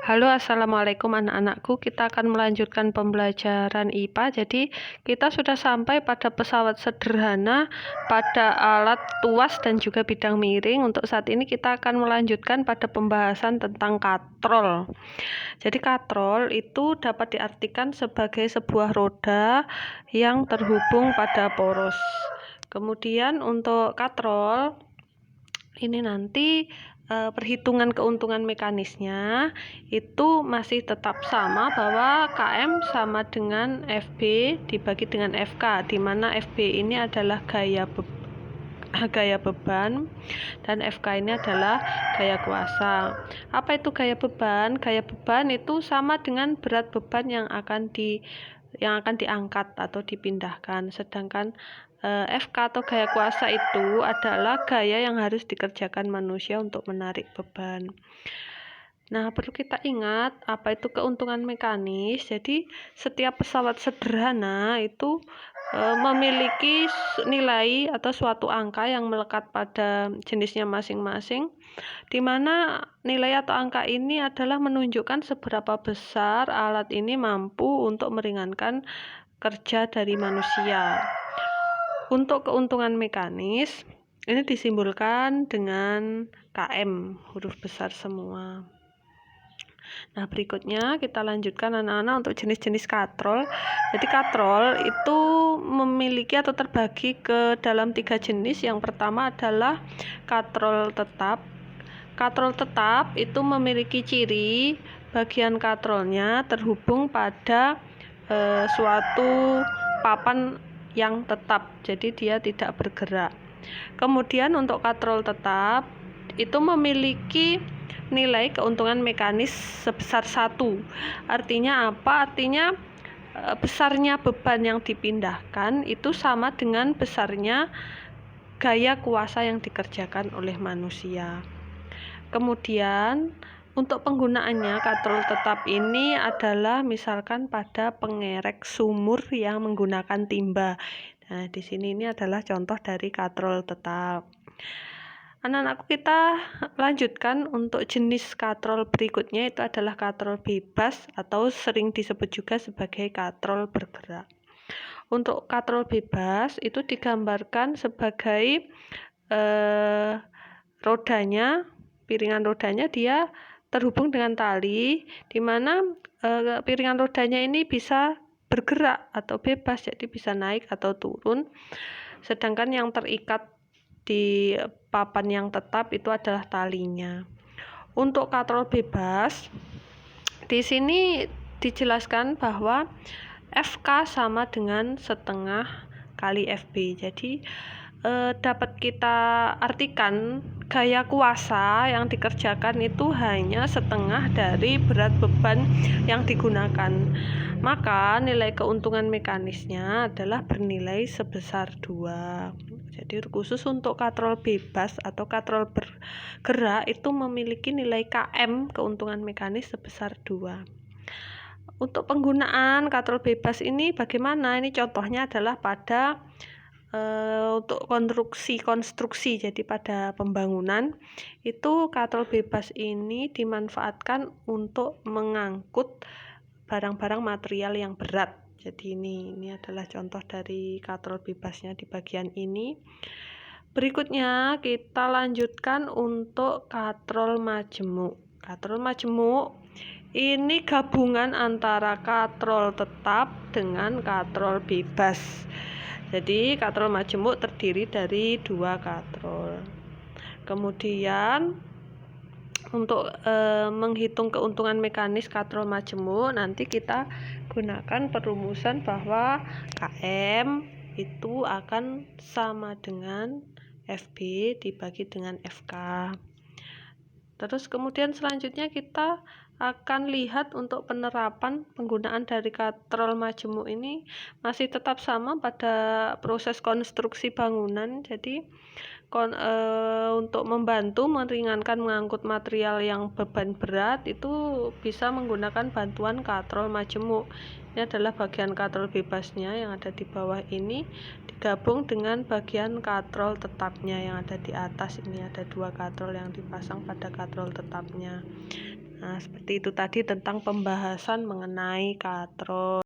Halo, assalamualaikum anak-anakku. Kita akan melanjutkan pembelajaran IPA. Jadi, kita sudah sampai pada pesawat sederhana, pada alat tuas dan juga bidang miring. Untuk saat ini kita akan melanjutkan pada pembahasan tentang katrol. Jadi, katrol itu dapat diartikan sebagai sebuah roda yang terhubung pada poros. Kemudian untuk katrol ini nanti perhitungan keuntungan mekanisnya itu masih tetap sama, bahwa KM sama dengan FB dibagi dengan FK, di mana FB ini adalah gaya beban dan FK ini adalah gaya kuasa. Apa itu gaya beban? Gaya beban itu sama dengan berat beban yang akan diangkat atau dipindahkan, sedangkan FK atau gaya kuasa itu adalah gaya yang harus dikerjakan manusia untuk menarik beban. Nah, perlu kita ingat apa itu keuntungan mekanis. Jadi, setiap pesawat sederhana itu memiliki nilai atau suatu angka yang melekat pada jenisnya masing-masing, di mana nilai atau angka ini adalah menunjukkan seberapa besar alat ini mampu untuk meringankan kerja dari manusia. Untuk keuntungan mekanis, ini disimbolkan dengan KM, huruf besar semua. Nah, berikutnya kita lanjutkan anak-anak untuk jenis-jenis katrol. Jadi katrol itu memiliki atau terbagi ke dalam 3 jenis. Yang pertama adalah katrol tetap. Katrol tetap itu memiliki ciri bagian katrolnya terhubung pada suatu papan yang tetap, jadi dia tidak bergerak. Kemudian untuk katrol tetap itu memiliki nilai keuntungan mekanis sebesar 1. Artinya apa? Artinya besarnya beban yang dipindahkan itu sama dengan besarnya gaya kuasa yang dikerjakan oleh manusia. Kemudian untuk penggunaannya, katrol tetap ini adalah misalkan pada pengerek sumur yang menggunakan timba. Nah, di sini ini adalah contoh dari katrol tetap. Anak-anakku, kita lanjutkan untuk jenis katrol berikutnya, itu adalah katrol bebas atau sering disebut juga sebagai katrol bergerak. Untuk katrol bebas itu digambarkan sebagai piringan rodanya dia terhubung dengan tali, di mana piringan rodanya ini bisa bergerak atau bebas, jadi bisa naik atau turun. Sedangkan yang terikat di papan yang tetap itu adalah talinya. Untuk katrol bebas, di sini dijelaskan bahwa FK sama dengan setengah kali FB. Jadi dapat kita artikan gaya kuasa yang dikerjakan itu hanya setengah dari berat beban yang digunakan. Maka nilai keuntungan mekanisnya adalah bernilai sebesar 2. Jadi khusus untuk katrol bebas atau katrol bergerak itu memiliki nilai KM keuntungan mekanis sebesar 2. Untuk penggunaan katrol bebas ini bagaimana? Ini contohnya adalah pada untuk konstruksi. Jadi pada pembangunan itu katrol bebas ini dimanfaatkan untuk mengangkut barang-barang material yang berat. Jadi ini adalah contoh dari katrol bebasnya di bagian ini. Berikutnya kita lanjutkan untuk katrol majemuk. Katrol majemuk ini gabungan antara katrol tetap dengan katrol bebas. Jadi katrol majemuk terdiri dari 2 katrol. Kemudian untuk menghitung keuntungan mekanis katrol majemuk, nanti kita gunakan perumusan bahwa KM itu akan sama dengan FB dibagi dengan FK. Terus kemudian selanjutnya kita akan lihat untuk penerapan penggunaan dari katrol majemuk ini masih tetap sama pada proses konstruksi bangunan. Jadi untuk membantu meringankan mengangkut material yang beban berat itu bisa menggunakan bantuan katrol majemuk. Ini adalah bagian katrol bebasnya yang ada di bawah ini digabung dengan bagian katrol tetapnya yang ada di atas. Ini ada 2 katrol yang dipasang pada katrol tetapnya. Nah, seperti itu tadi tentang pembahasan mengenai katron.